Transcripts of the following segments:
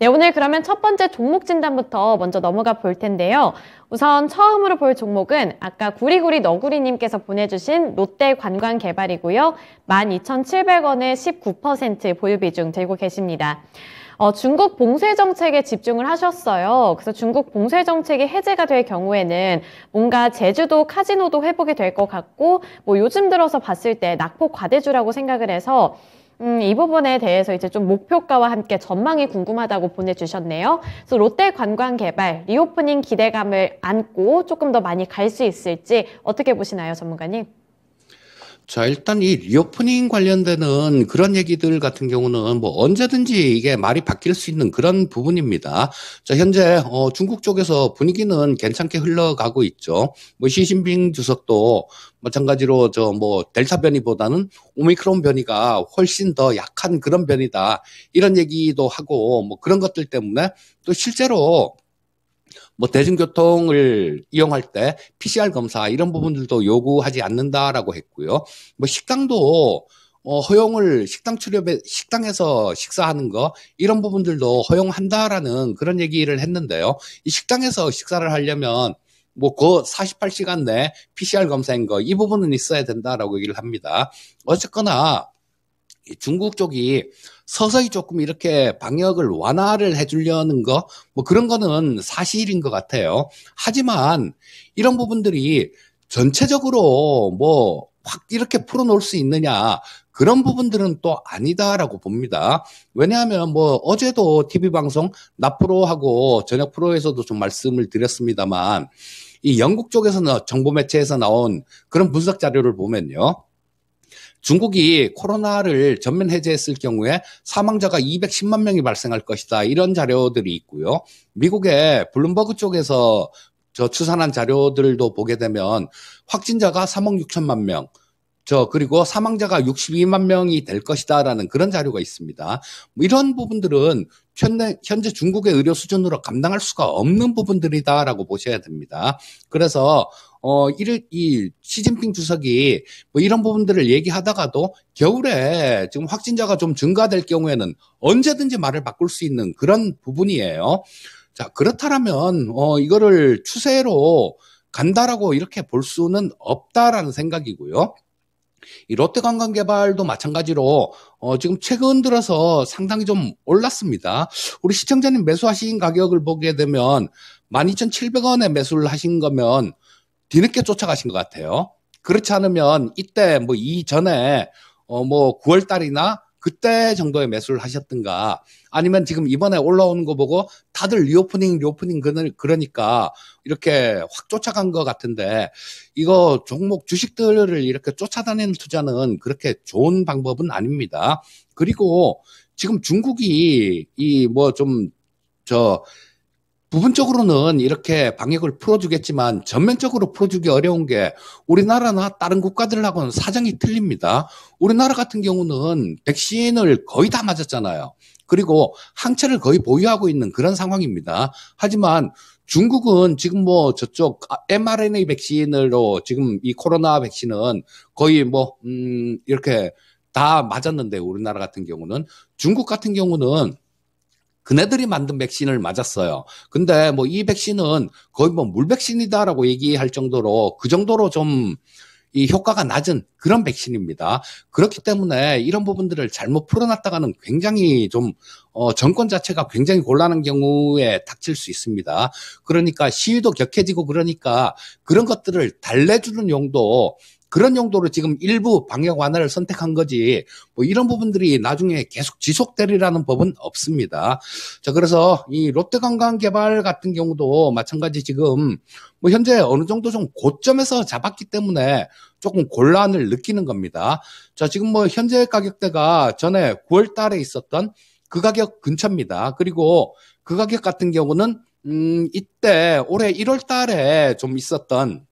네, 오늘 그러면 첫 번째 종목 진단부터 먼저 넘어가 볼 텐데요. 우선 처음으로 볼 종목은 아까 구리구리 너구리님께서 보내주신 롯데관광개발이고요. 12,700원에 19% 보유 비중 들고 계십니다. 중국 봉쇄 정책에 집중을 하셨어요. 그래서 중국 봉쇄 정책이 해제가 될 경우에는 뭔가 제주도 카지노도 회복이 될 것 같고, 뭐 요즘 들어서 봤을 때 낙폭 과대주라고 생각을 해서 이 부분에 대해서 이제 좀 목표가와 함께 전망이 궁금하다고 보내주셨네요. 그래서 롯데관광개발 리오프닝 기대감을 안고 조금 더 많이 갈 수 있을지 어떻게 보시나요, 전문가님? 자, 일단 이 리오프닝 관련되는 그런 얘기들 같은 경우는 뭐 언제든지 이게 말이 바뀔 수 있는 그런 부분입니다. 자, 현재 중국 쪽에서 분위기는 괜찮게 흘러가고 있죠. 뭐 시진핑 주석도 마찬가지로 저 뭐 델타 변이보다는 오미크론 변이가 훨씬 더 약한 그런 변이다. 이런 얘기도 하고 뭐 그런 것들 때문에 또 실제로 뭐 대중교통을 이용할 때 PCR 검사 이런 부분들도 요구하지 않는다라고 했고요. 뭐 식당도 허용을 식당 출입에 식당에서 식사하는 거 이런 부분들도 허용한다라는 그런 얘기를 했는데요. 이 식당에서 식사를 하려면 뭐 그 48시간 내 PCR 검사인 거 이 부분은 있어야 된다라고 얘기를 합니다. 어쨌거나 중국 쪽이 서서히 조금 이렇게 방역을 완화를 해주려는 거, 뭐 그런 거는 사실인 것 같아요. 하지만 이런 부분들이 전체적으로 뭐 확 이렇게 풀어놓을 수 있느냐, 그런 부분들은 또 아니다라고 봅니다. 왜냐하면 뭐 어제도 TV방송 나프로하고 저녁 프로에서도 좀 말씀을 드렸습니다만, 이 영국 쪽에서는 정보 매체에서 나온 그런 분석 자료를 보면요. 중국이 코로나를 전면 해제했을 경우에 사망자가 210만 명이 발생할 것이다. 이런 자료들이 있고요. 미국의 블룸버그 쪽에서 저 추산한 자료들도 보게 되면 확진자가 3억 6천만 명, 그리고 사망자가 62만 명이 될 것이다라는 그런 자료가 있습니다. 뭐 이런 부분들은 현재 중국의 의료 수준으로 감당할 수가 없는 부분들이다라고 보셔야 됩니다. 그래서 이 시진핑 주석이 뭐 이런 부분들을 얘기하다가도 겨울에 지금 확진자가 좀 증가될 경우에는 언제든지 말을 바꿀 수 있는 그런 부분이에요. 자, 그렇다면 이거를 추세로 간다라고 이렇게 볼 수는 없다라는 생각이고요. 이 롯데관광개발도 마찬가지로 지금 최근 들어서 상당히 좀 올랐습니다. 우리 시청자님 매수하신 가격을 보게 되면 12,700원에 매수를 하신 거면 뒤늦게 쫓아가신 것 같아요. 그렇지 않으면 이때 뭐 이전에 뭐 9월 달이나 그때 정도에 매수를 하셨든가 아니면 지금 이번에 올라오는 거 보고 다들 리오프닝 그러니까 이렇게 확 쫓아간 것 같은데 이거 종목 주식들을 이렇게 쫓아다니는 투자는 그렇게 좋은 방법은 아닙니다. 그리고 지금 중국이 이 뭐 부분적으로는 이렇게 방역을 풀어주겠지만 전면적으로 풀어주기 어려운 게 우리나라나 다른 국가들하고는 사정이 틀립니다. 우리나라 같은 경우는 백신을 거의 다 맞았잖아요. 그리고 항체를 거의 보유하고 있는 그런 상황입니다. 하지만 중국은 지금 뭐 저쪽 mRNA 백신으로 지금 이 코로나 백신은 거의 이렇게 다 맞았는데 우리나라 같은 경우는 중국 같은 경우는 그네들이 만든 백신을 맞았어요. 근데 뭐 이 백신은 거의 뭐 물백신이다라고 얘기할 정도로 그 정도로 좀 이 효과가 낮은 그런 백신입니다. 그렇기 때문에 이런 부분들을 잘못 풀어놨다가는 굉장히 좀 정권 자체가 굉장히 곤란한 경우에 닥칠 수 있습니다. 그러니까 시위도 격해지고 그러니까 그런 것들을 달래주는 용도 그런 용도로 지금 일부 방역 완화를 선택한 거지 뭐 이런 부분들이 나중에 계속 지속되리라는 법은 없습니다. 자, 그래서 이 롯데관광개발 같은 경우도 마찬가지 지금 뭐 현재 어느 정도 좀 고점에서 잡았기 때문에 조금 곤란을 느끼는 겁니다. 자, 지금 뭐 현재 가격대가 전에 9월 달에 있었던 그 가격 근처입니다. 그리고 그 가격 같은 경우는 이때 올해 1월 달에 좀 있었던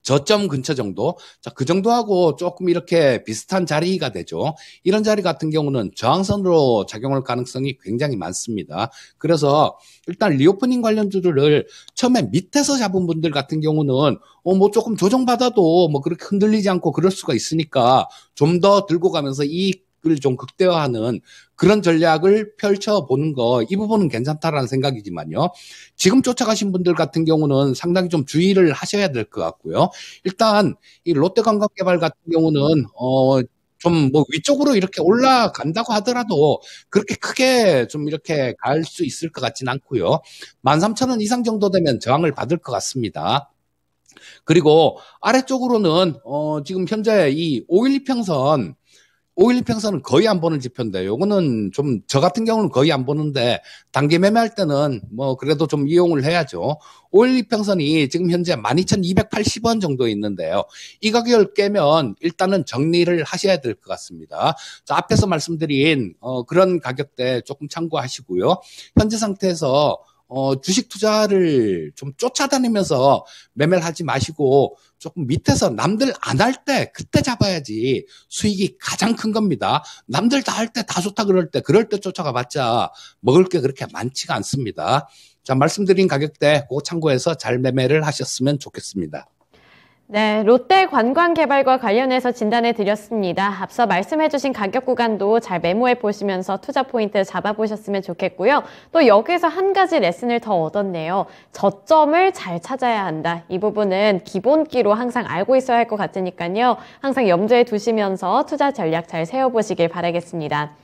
저점 근처 정도, 자, 그 정도하고 조금 이렇게 비슷한 자리가 되죠. 이런 자리 같은 경우는 저항선으로 작용할 가능성이 굉장히 많습니다. 그래서 일단 리오프닝 관련주들을 처음에 밑에서 잡은 분들 같은 경우는 뭐 조금 조정받아도 뭐 그렇게 흔들리지 않고 그럴 수가 있으니까 좀 더 들고 가면서 이 이익을 좀 극대화하는 그런 전략을 펼쳐보는 거, 이 부분은 괜찮다라는 생각이지만요. 지금 쫓아가신 분들 같은 경우는 상당히 좀 주의를 하셔야 될 것 같고요. 일단 이 롯데관광개발 같은 경우는 좀 뭐 위쪽으로 이렇게 올라간다고 하더라도 그렇게 크게 좀 이렇게 갈 수 있을 것 같진 않고요. 13,000원 이상 정도 되면 저항을 받을 것 같습니다. 그리고 아래쪽으로는 지금 현재 이 512평선은 거의 안 보는 지표인데 요거는 좀 저 같은 경우는 거의 안 보는데 단기 매매할 때는 뭐 그래도 좀 이용을 해야죠. 512평선이 지금 현재 12,280원 정도 있는데요. 이 가격을 깨면 일단은 정리를 하셔야 될 것 같습니다. 자, 앞에서 말씀드린 그런 가격대 조금 참고하시고요. 현재 상태에서 주식 투자를 좀 쫓아다니면서 매매를 하지 마시고 조금 밑에서 남들 안 할 때 그때 잡아야지 수익이 가장 큰 겁니다. 남들 다 할 때 다 좋다 그럴 때 쫓아가 봤자 먹을 게 그렇게 많지가 않습니다. 자, 말씀드린 가격대 그거 참고해서 잘 매매를 하셨으면 좋겠습니다. 네, 롯데 관광개발과 관련해서 진단해 드렸습니다. 앞서 말씀해 주신 가격 구간도 잘 메모해 보시면서 투자 포인트 잡아보셨으면 좋겠고요. 또 여기서 한 가지 레슨을 더 얻었네요. 저점을 잘 찾아야 한다. 이 부분은 기본기로 항상 알고 있어야 할 것 같으니까요. 항상 염두에 두시면서 투자 전략 잘 세워보시길 바라겠습니다.